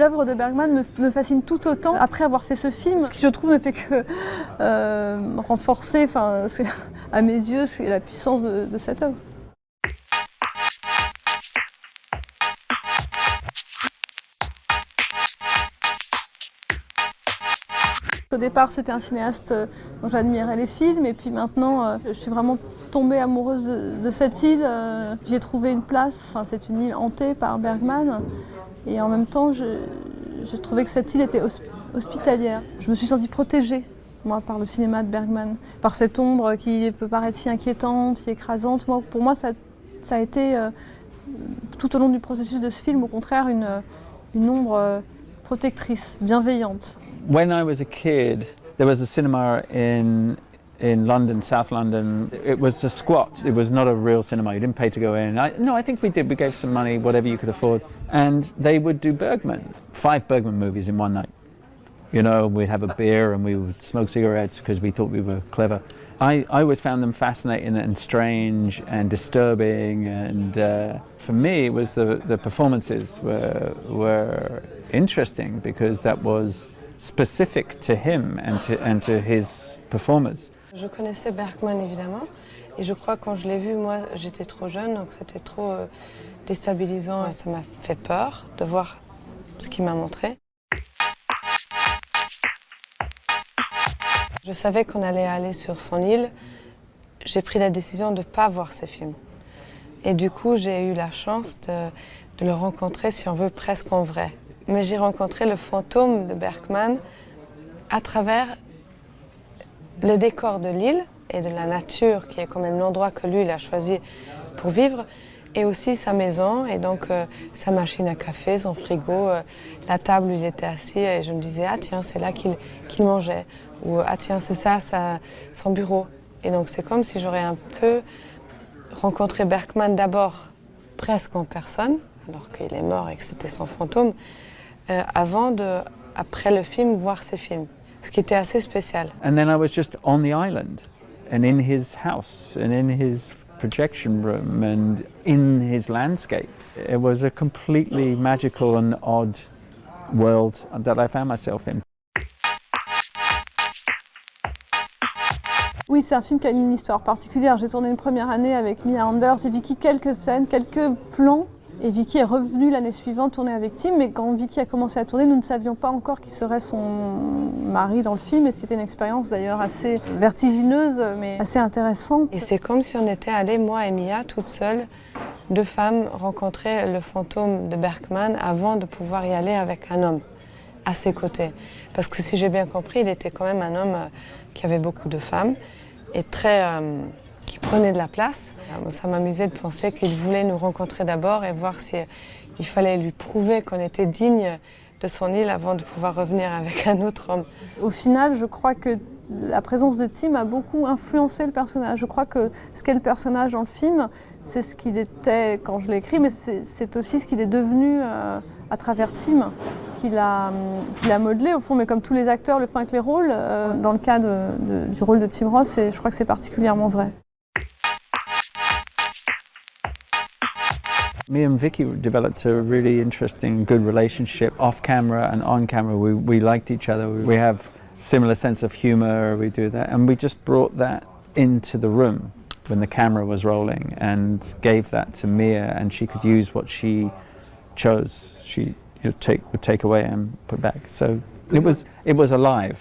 l'œuvre de Bergman me fascine tout autant après avoir fait ce film, ce qui je trouve ne fait que renforcer, à mes yeux, c'est la puissance de cette œuvre. Au départ, c'était un cinéaste dont j'admirais les films, et puis maintenant, je suis vraiment tombée amoureuse de cette île. J'y ai trouvé une place. C'est une île hantée par Bergman, et en même temps, j'ai trouvé que cette île était hospitalière. Je me suis sentie protégée, moi, par le cinéma de Bergman, par cette ombre qui peut paraître si inquiétante, si écrasante. Pour moi, ça a été, tout au long du processus de ce film, au contraire, une ombre protectrice, bienveillante. When I was a kid, there was a cinema in London, South London. It was a squat. It was not a real cinema. You didn't pay to go in. No, I think we did. We gave some money, whatever you could afford. And they would do Bergman, 5 Bergman movies in one night. You know, we'd have a beer and we would smoke cigarettes because we thought we were clever. I always found them fascinating and strange and disturbing, and for me it was the performances were interesting because that was specific to him and to his performers. Je connaissais Bergman évidemment, et je crois que quand je l'ai vu, moi j'étais trop jeune, donc c'était trop déstabilisant et ça m'a fait peur de voir ce qu'il m'a montré. Je savais qu'on allait aller sur son île. J'ai pris la décision de ne pas voir ces films. Et du coup, j'ai eu la chance de le rencontrer, si on veut, presque en vrai. Mais j'ai rencontré le fantôme de Bergman à travers le décor de l'île et de la nature, qui est quand même l'endroit que lui il a choisi pour vivre, et aussi sa maison, et donc sa machine à café, son frigo, la table où il était assis, et je me disais, ah tiens, c'est là qu'il mangeait, ou ah tiens, c'est ça, son bureau. Et donc c'est comme si j'aurais un peu rencontré Bergman d'abord presque en personne, alors qu'il est mort et que c'était son fantôme, avant après le film, voir ses films, ce qui était assez spécial. And then I was just on the island, and in his house, and in his projection room, and in his landscape. It was a completely magical and odd world that I found myself in. Oui, c'est un film qui a une histoire particulière. J'ai tourné une première année avec Mia Anders et Vicky, quelques scènes, quelques plans. Et Vicky est revenue l'année suivante tourner avec Tim, mais quand Vicky a commencé à tourner, nous ne savions pas encore qui serait son mari dans le film, et c'était une expérience d'ailleurs assez vertigineuse, mais assez intéressante. Et c'est comme si on était allés, moi et Mia, toutes seules, 2 femmes, rencontrer le fantôme de Bergman avant de pouvoir y aller avec un homme à ses côtés. Parce que si j'ai bien compris, il était quand même un homme qui avait beaucoup de femmes et qui prenait de la place. Ça m'amusait de penser qu'il voulait nous rencontrer d'abord et voir s'il fallait lui prouver qu'on était digne de son île avant de pouvoir revenir avec un autre homme. Au final, je crois que la présence de Tim a beaucoup influencé le personnage. Je crois que ce qu'est le personnage dans le film, c'est ce qu'il était quand je l'ai écrit, mais c'est aussi ce qu'il est devenu à travers Tim, qu'il a modelé au fond, mais comme tous les acteurs le font avec les rôles, dans le cas du rôle de Tim Roth, je crois que c'est particulièrement vrai. Me and Vicky developed a really interesting, good relationship off camera and on camera. We liked each other. We have similar sense of humor. We do that, and we just brought that into the room when the camera was rolling, and gave that to Mia, and she could use what she chose. She would take away and put back. So it was alive.